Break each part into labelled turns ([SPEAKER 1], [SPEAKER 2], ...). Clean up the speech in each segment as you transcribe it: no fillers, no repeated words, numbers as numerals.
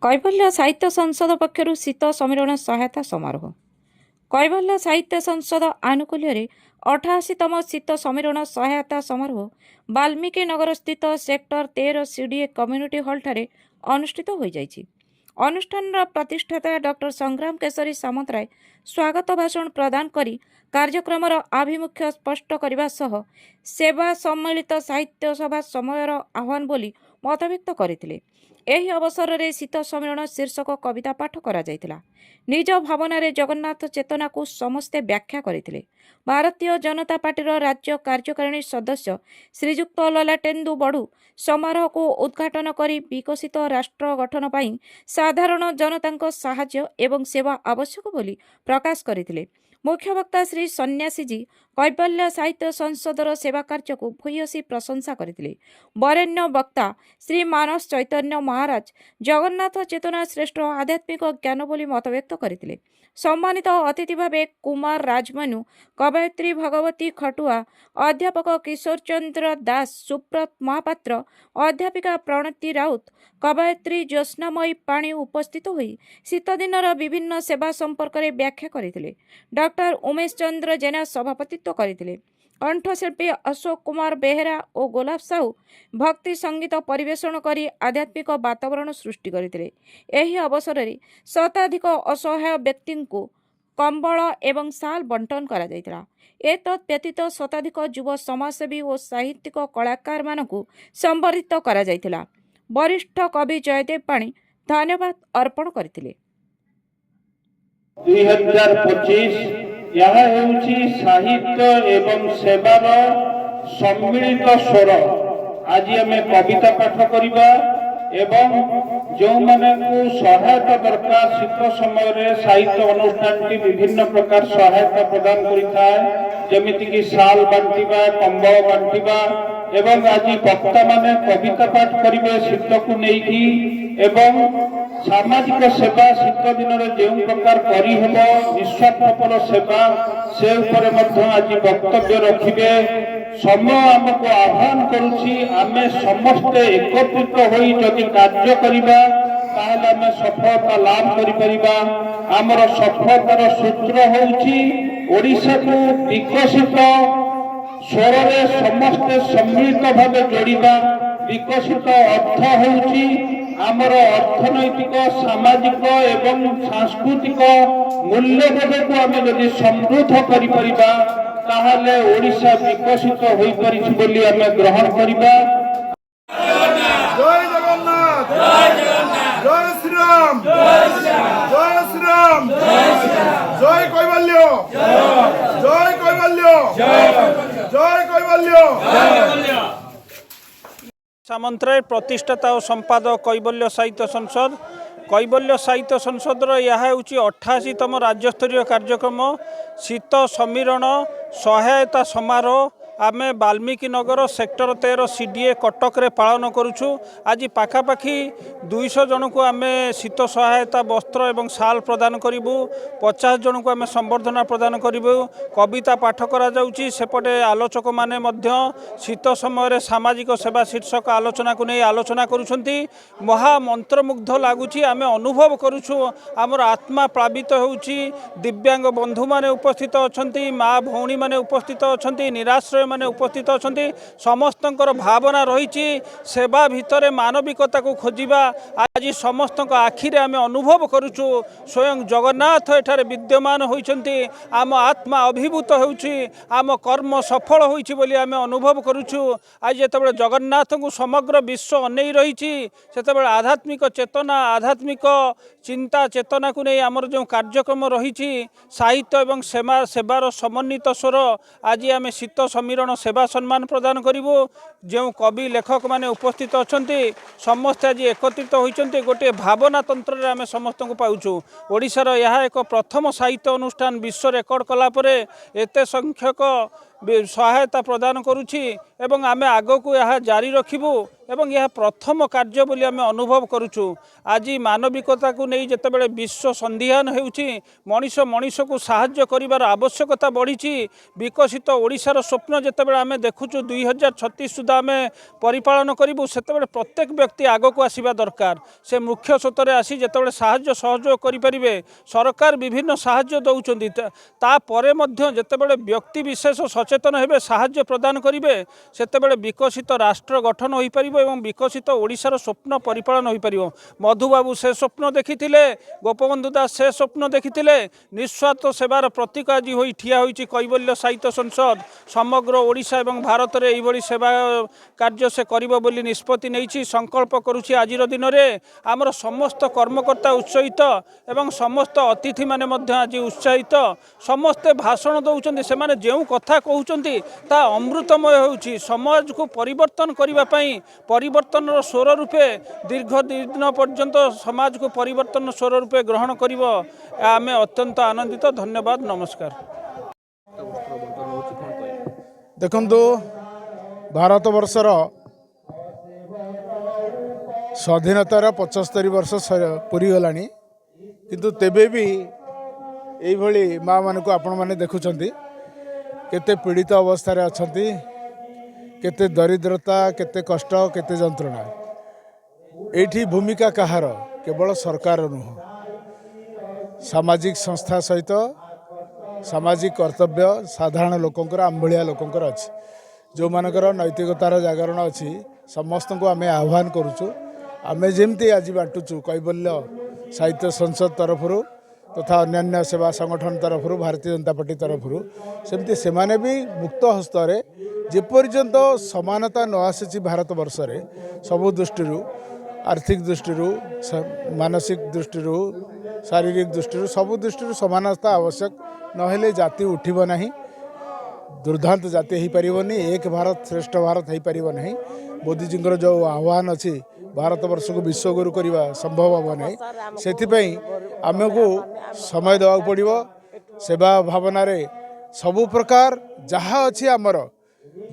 [SPEAKER 1] कैवल्य साहित्य संसद पक्षर शीत सम्मेलन सहायता समारोह। कैवल्य साहित्य संसद आनुकूल्य 88तम शीत सम्मेलन सहायता समारोह वाल्मीकि नगर स्थित सेक्टर 13 सीडीए कम्युनिटी हॉल ठारे अनुष्ठित हो जाइछि। अनुष्ठान प्रतिष्ठाता डॉक्टर संग्राम केशरी सामंतराय स्वागत भाषण प्रदान करी कार्यक्रम आभिमुख्य स्पष्ट करने सह सेवा सम्मिलित साहित्य सभा समय आह्वान बोली मतव्यक्त करथिले। एही अवसर में शीत सम्मेलन शीर्षक कविता पाठ करा जायतिला। निज भावना रे जगन्नाथ चेतना को समस्ते व्याख्या करथिले। भारतीय जनता पार्टी राज्य कार्यकारिणी सदस्य श्रीजुक्त ललाटेन्दु बड़ू समारोह को उद्घाटन करी विकसित राष्ट्र गठन पाई साधारण जनता साहाय्य एवं सेवा आवश्यक बोली प्रकाश करथिले। मुख्य वक्ता श्री सन्यासीजी कैवल्य साहित्य संसदर सेवा कार्य को भूयसी प्रशंसा करथिले। वरेण्य वक्ता श्री मानस चैतन्य महाराज जगन्नाथ चेतना श्रेष्ठ आध्यात्मिक ज्ञान बोली मतव्यक्त करथिले। सम्मानित अतिथि भावे कुमार राजमानु, कवयित्री भगवती खटुआ, अध्यापक किशोर चंद्र दास, सुब्रत महापात्र, अध्यापिका प्रणति राउत, कवयित्री ज्योत्स्नामयी पाणी उपस्थित हुई शीत दिनर विभिन्न सेवा संपर्क में व्याख्या करथिले। डॉक्टर उमेश चंद्र जेना सभापतित्व करथिले। कंठशिल्पी अशोक कुमार बेहेरा और गोलाप साहू भक्ति संगीत परिवेषण करी आध्यात्मिक वातावरण सृष्टि करथिले। एही अवसर में शताधिक असहाय व्यक्ति को कंबल एवं साल बंटन करा जायतिला। एतत् व्यतीत शताधिक युव समाजसेवी और साहित्यिक कलाकार मानकु संबर्धित करा जायतिला। वरिष्ठ कवि जयदेव पाणी धन्यवाद अर्पण करथिले।
[SPEAKER 2] 2025 यह हेउछि साहित्य एवं सेवार सम्मिलित स्वर। आज आम कविता पाठ करिबा एवं जो माने को सहायता दरकार शीत समय साहित्य अनुष्ठान की विभिन्न प्रकार सहायता प्रदान करिथाय, जेमिति कि साल बांटिबा, कंबल बांटिबा एवं आज वक्ता माने कविता पाठ करिबे शीत को नेकी एवं सामाजिक सेवा शीत दिन जो प्रकार करहब निस्वार्थपर सेवा से उपरे मध्य आज वक्तव्य रखिबे। समय आमको आह्वान करुछि आमे समस्ते एकत्रित होई जदि कार्य करिबा ताहले आमे सफलता लाभ करि परिबा। आमर सफलतार सूत्र होउछि ओडिसा को विकसित स्वर रे समस्ते सम्मिलित भावे जोड़िबा। विकसित अर्थ होउछि आमर अर्थनैतिक सामाजिक एवं सांस्कृतिक मूल्यबोध को आमे जदि समृद्ध करि परिबा ताहले ओडिशा विकसित होई परिछि बोली आमे ग्रहण करिबा।
[SPEAKER 3] जय जगन्नाथ, जय श्री राम, जय श्री राम, जय कैवल्य, जय कैवल्य, जय कैवल्य।
[SPEAKER 4] सामंतराय प्रतिष्ठाता और संपादक कैवल्य साहित्य संसद। कैवल्य साहित्य संसदर यह हूँ 88तम राज्यस्तरीय कार्यक्रम शीत सम्मेलन सहायता समारोह आमे वाल्मीकि नगर सेक्टर 13 सीडीए कटक रे पालन करुछु। आज पाखापाखि 200 जन को आमे शीत सहायता वस्त्र एवं साल प्रदान करिबु। 50 जन को आमे संबर्धना प्रदान करिबु। कविता पाठ करा जाउची। सेपटे आलोचक माने मध्य शीत समय रे सामाजिक सेवा शीर्षक आलोचना को नहीं आलोचना करुछंती। महा मंत्रमुग्ध लागुची। आमे अनुभव करुछु आमर आत्मा प्लावित होउची। दिव्यांग बंधु माने उपस्थित अछंती, माँ भौणी माने उपस्थित अछंती, निराश्रय माने उपस्थित अछंती। समस्तंकर भावना रही सेवा भितर मानविकता को खोजिबा। आज समस्त आखिरे आमे अनुभव करुछु स्वयं जगन्नाथ एठारे विद्यमान होइछंती। आम आत्मा अभिभूत होउछि, आम कर्म सफल होइछि बोली आमे अनुभव करुछु। आज जेतेबेले जगन्नाथ को समग्र विश्व अनै रहिछि सेतेबेले आध्यात्मिक चेतना, आध्यात्मिक चिंता चेतना को नहीं आमर जो कार्यक्रम रही साहित्य एवं सेवार समन्वित स्वर आज आम शीत सम्मेलन सेवा सम्मान प्रदान करूँ। जो कवि लेखक माने उपस्थित अछंती समस्ते आज एकत्रित होइछंती। गोटे भावना तंत्र रे आम समस्त को पाउछु। ओडिशार यह एक प्रथम साहित्य अनुष्ठान विश्व रेकर्ड कला परे एते संख्यक ସହାୟତା ପ୍ରଦାନ କରୁଛି ଏବଂ ଆମେ ଆଗକୁ ଏହା ଜାରି ରଖିବୁ ଏବଂ ଏହା ପ୍ରଥମ କାର୍ଯ୍ୟ ବୋଲି ଆମେ ଅନୁଭବ କରୁଛୁ। ଆଜି ମାନବିକତାକୁ ନେଇ ଯେତେବେଳେ ବିଶ୍ୱ ସନ୍ଦିହାନ ହେଉଛି, ମଣିଷ ମଣିଷକୁ ସାହାଯ୍ୟ କରିବାର ଆବଶ୍ୟକତା ବଢ଼ିଛି। ବିକଶିତ ଓଡ଼ିଶାର ସ୍ୱପ୍ନ ଯେତେବେଳେ ଆମେ ଦେଖୁଛୁ 2036 ସୁଦ୍ଧା ଆମେ ପରିପାଳନ କରିବୁ, ସେତେବେଳେ ପ୍ରତ୍ୟେକ ବ୍ୟକ୍ତି ଆଗକୁ ଆସିବା ଦରକାର। ସେ ମୁଖ୍ୟ ସ୍ରୋତରେ ଆସି ଯେତେବେଳେ ସାହାଯ୍ୟ ସହଯୋଗ କରିପାରିବେ, ସରକାର ବିଭିନ୍ନ ସାହାଯ୍ୟ ଦେଉଛନ୍ତି, ତାପରେ ମଧ୍ୟ ଯେତେବେଳେ ବ୍ୟକ୍ତି ବିଶେଷ ସଚେତନ ହେବେ, ସାହାଯ୍ୟ ପ୍ରଦାନ କରିବେ, ସେତେବେଳେ ବିକଶିତ ରାଷ୍ଟ୍ର ଗଠନ ହୋଇପାରିବ ଏବଂ ବିକଶିତ ଓଡ଼ିଶାର ସ୍ୱପ୍ନ ପରିପାଳନ ହୋଇପାରିବ। ମଧୁବାବୁ ସେ ସ୍ୱପ୍ନ ଦେଖିଥିଲେ, ଗୋପବନ୍ଧୁ ଦାସ ସେ ସ୍ୱପ୍ନ ଦେଖିଥିଲେ। ନିଃସ୍ୱାର୍ଥ ସେବାର ପ୍ରତୀକ ଆଜି ହୋଇ ଠିଆ ହୋଇଛି କୈବଲ୍ୟ ସାହିତ୍ୟ ସଂସଦ। ସମଗ୍ର ଓଡ଼ିଶା ଏବଂ ଭାରତରେ ଏଇଭଳି ସେବା କାର୍ଯ୍ୟ ସେ କରିବ ବୋଲି ନିଷ୍ପତ୍ତି ନେଇଛି। ସଂକଳ୍ପ କରୁଛି ଆଜିର ଦିନରେ ଆମର ସମସ୍ତ କର୍ମକର୍ତ୍ତା ଉତ୍ସାହିତ ଏବଂ ସମସ୍ତ ଅତିଥିମାନେ ମଧ୍ୟ ଆଜି ଉତ୍ସାହିତ। ସମସ୍ତେ ଭାଷଣ ଦେଉଛନ୍ତି, ସେମାନେ ଯେଉଁ କଥା କହୁଛନ୍ତି ତାହା ଅମୃତମୟ ହେଉଛି। ସମାଜକୁ ପରିବର୍ତ୍ତନ କରିବା ପାଇଁ ପରିବର୍ତ୍ତନର ସ୍ୱର ରୂପେ ଦୀର୍ଘ ଦିନ ପର୍ଯ୍ୟନ୍ତ ସମାଜକୁ ପରିବର୍ତ୍ତନ ସ୍ୱର ରୂପେ ଗ୍ରହଣ କରିବ। ଆମେ ଅତ୍ୟନ୍ତ ଆନନ୍ଦିତ। ଧନ୍ୟବାଦ, ନମସ୍କାର।
[SPEAKER 3] ଦେଖନ୍ତୁ, ଭାରତବର୍ଷର ସ୍ୱାଧୀନତାର 75 ବର୍ଷ ପୁରିଗଲାଣି, କିନ୍ତୁ ତେବେ ବି এইভাবে মা মানুষ আপন মানে দেখুছেন কেতে পীড়িত অবস্থায় অনেক, কেতে দরিদ্রতা, কেতে কষ্ট, কেতে যন্ত্রণা। এইটি ভূমিকা কাহার? কেবল সরকার নুহ, সামাজিক সংস্থা সহিত সামাজিক কর্তব্য সাধারণ লোকঙ্কর আম্ভଳିଆ লোকঙ্কর ଅଛି। ଯେଉଁମାନଙ୍କର ନୈତିକତାର ଜାଗରଣ ଅଛି ସମସ୍ତଙ୍କୁ ଆମେ ଆହ୍ୱାନ କରୁଛୁ। ଆମେ ଯେମିତି ଆଜି ବାଣ୍ଟୁଛୁ କୈବଲ୍ୟ ସାହିତ୍ୟ ସଂସଦ ତରଫରୁ ତଥା ଅନ୍ୟାନ୍ୟ ସେବା ସଂଗଠନ ତରଫରୁ, ଭାରତୀୟ ଜନତା ପାର୍ଟି ତରଫରୁ, ସେମିତି ସେମାନେ ବି ମୁକ୍ତ ହସ୍ତରେ ଯେପର୍ଯ୍ୟନ୍ତ ସମାନତା ନ ଆସିଛି ଭାରତବର୍ଷରେ, ସବୁ ଦୃଷ୍ଟିରୁ, ଆର୍ଥିକ ଦୃଷ୍ଟିରୁ, ମାନସିକ ଦୃଷ୍ଟିରୁ, ଶାରୀରିକ ଦୃଷ୍ଟିରୁ, ସବୁ ଦୃଷ୍ଟିରୁ ସମାନତା ଆବଶ୍ୟକ। ନହେଲେ ଜାତି ଉଠିବ ନାହିଁ, ଦୁର୍ଦ୍ଦାନ୍ତ ଜାତି ହୋଇପାରିବନି, ଏକ ଭାରତ ଶ୍ରେଷ୍ଠ ଭାରତ ହୋଇପାରିବ ନାହିଁ। ମୋଦିଜୀଙ୍କର ଯେଉଁ ଆହ୍ୱାନ ଅଛି ଭାରତବର୍ଷକୁ ବିଶ୍ୱଗୁରୁ କରିବା ସମ୍ଭବ ହେବ ନାହିଁ। ସେଥିପାଇଁ ଆମକୁ ସମୟ ଦେବାକୁ ପଡ଼ିବ। ସେବା ଭାବନାରେ ସବୁ ପ୍ରକାର ଯାହା ଅଛି ଆମର,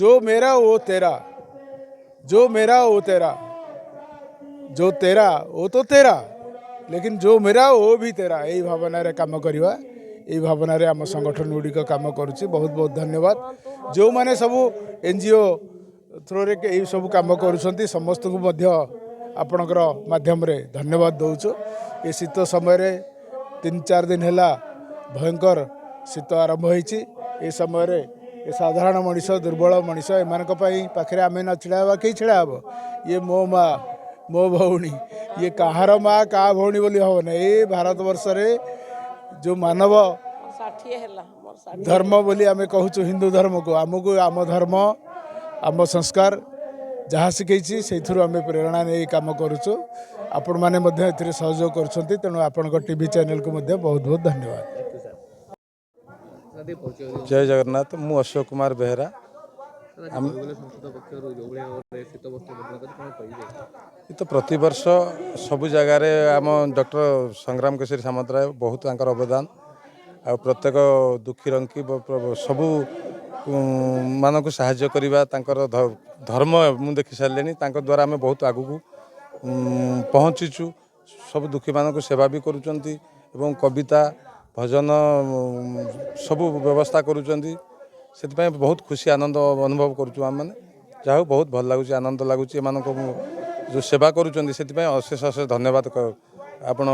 [SPEAKER 3] जो मेरा वो तेरा, जो मेरा वो तेरा, जो तेरा वो तो तेरा, लेकिन जो मेरा वो भी तेरा, यही भावनारे काम करवा। यही भावनारे आम संगठन गुड़िक काम करुच्ची। बहुत बहुत धन्यवाद। जो माने सबू एनजीओ थ्रोरे यही सब काम करुछंती समस्त को मध्य आपणकर माध्यम रे धन्यवाद दउछु। ये शीत समय 3-4 दिन हैला भयंकर शीत आरंभ होईची। ए समय रे ए साधारण मनीष, दुर्बल मनीष, एमानक पई पाखरे आमे न छिड़ावा के छिड़ाब? ये मो माँ, मो भौणी, ये काहार माँ का भौणी बोली हो ना। ये भारत वर्ष रे जो मानव धर्म बोली आमे कहूँ हिंदू धर्म को, आमको आम धर्म आम संस्कार जहाँ शिखई से आम प्रेरणा नहीं कम करुचु। आपण मैंने सहयोग कर, तेणु आपण टीवी चैनल को बहुत बहुत धन्यवाद।
[SPEAKER 5] जय जगन्नाथ। मु अशोक कुमार बेहरा। तो प्रति वर्ष सबु जगार आम डॉक्टर संग्राम केशरी सामंतराय बहुत अवदान आ प्रत्येक दुखी रंकी सबू मानक साहाय्य करवा धर्म मु देखी सारे द्वारा आम बहुत आगू पहुँचीचु। सब दुखी मानक सेवा भी करुँच, कविता भजन सबू व्यवस्था करुँच। से बहुत खुशी आनंद अनुभव करुँ आम मैंने। जहाँ बहुत भल लगुच, आनंद लगुच। एम जो सेवा करुँच से अशेष अशेष धन्यवाद आपण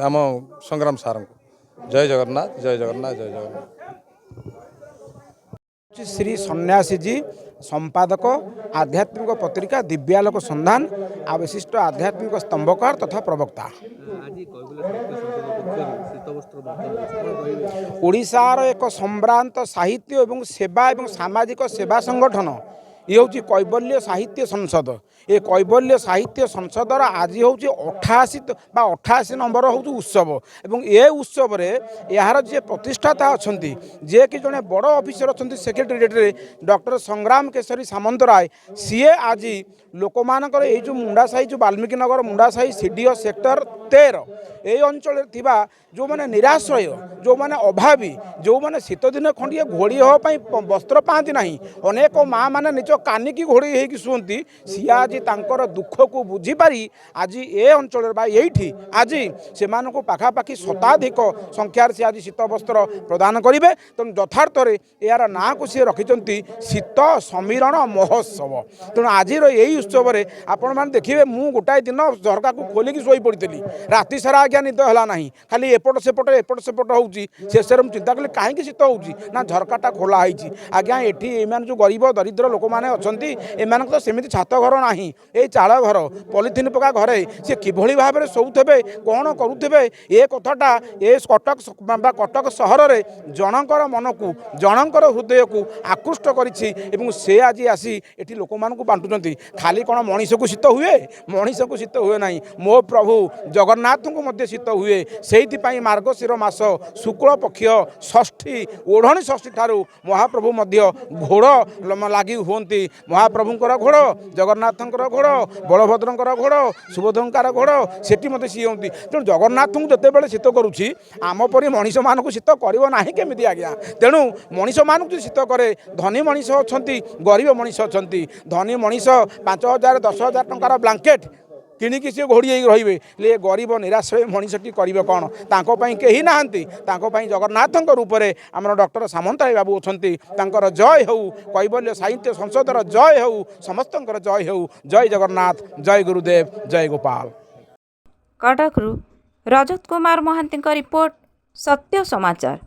[SPEAKER 5] आम संग्राम सार को। जय जगन्नाथ, जय जगन्नाथ, जय जगन्नाथ।
[SPEAKER 6] श्री सन्यासी जी संपादक आध्यात्मिक पत्रिका दिव्यालोक संधान आ विशिष्ट आध्यात्मिक स्तंभकार तथा प्रवक्ता। ओडिशार एक सम्भ्रांत साहित्य एवं सेवा एवं सामाजिक सेवा संगठन ये हूँ कैवल्य साहित्य संसद। ये कैवल्य साहित्य संसदर आज हूँ 88 नंबर हूँ उत्सव एवं ये उत्सव यार जी प्रतिष्ठाता अच्छा जे कि जड़े बड़ अफिसर अच्छा सेक्रेटेरिएट डॉक्टर संग्राम केशरी सामंतराय सीए आज लोक मानकर ये जो मुंडासाही जो वाल्मीकि नगर मुंडासाही सीडीओ सेक्टर 13 ये अंचल जो मैंने निराश्रय जो मैंने अभावी जो मैंने शीत दिन खंडिए घोड़ी हाँपाई वस्त्र पाती ना अनेक माँ मैंने निज कानिकी घोड़ी होगी शुंती सी आज तांकर दुख को बुझीपारी आज ये अंचल ये आज से पाखापाखि शताधिक संख्यार सी आज शीत वस्त्र प्रदान करेंगे। तेणु यथार्थ यार ना को सी रखिंट शीत समीरण महोत्सव। तेणु आज यही उत्सव आपण मैंने देखिए मु गोटाए दिन झरका को खोलिकी शोई पड़ी राति सारा आज्ञा निद है ना खाली एपट सेपट होची शेष में चिंता कली कहीं शीत होची ना झरकाटा खोला होती आज्ञा ये जो गरीब दरिद्र लोक मैंने अच्छा एम तो सेमती छात घर ना ये चाल घर पॉलिथिन पका घरे सी किभली भाव में शोथे कौन करुवे ये कथाटा ये कटक सहर में जनकर मन को जनकर हृदय को आकृष्ट कर से आज आसी एटी लोक मान बांटुंट खाली कौन मनीष को शीत हुए मनीष को शीत हुए ना मो प्रभु जगन्नाथ को मध्य शीत हुए से मार्गशीर मास शुक्ल पक्ष षष्ठी ओढ़णी षष्ठी ठारू महाप्रभु मध्य घोड़ लगी हुंती महाप्रभुंकर घोड़ जगन्नाथंकर घोड़ बलभद्रंकर घोड़ सुभद्रंकार घोड़ सेठी मत सी होती। तेणु जगन्नाथ को जिते शीत करुच्ची आम परी मनीष मानक शीत करना केमी आज्ञा। तेणु मनीष मानक जो शीत करे धनी मनीष अच्छा गरीब मनीष अच्छा धनी मनीष 5,000 10,000 टंकार ब्लांकेट किणिकी सी घोड़ी रे ले गरीब निराश्रय मनीषटी करेंगे कौन तांकों कहीं ना जगन्नाथ रूप में आम डॉक्टर सामंतराय बाबू अच्छा जय हो कैवल्य साहित्य संसदर जय हो समस्त जय हो जय जगन्नाथ जय गुरुदेव जय गोपाल।
[SPEAKER 1] कटकरू रजत कुमार महांती रिपोर्ट सत्य समाचार।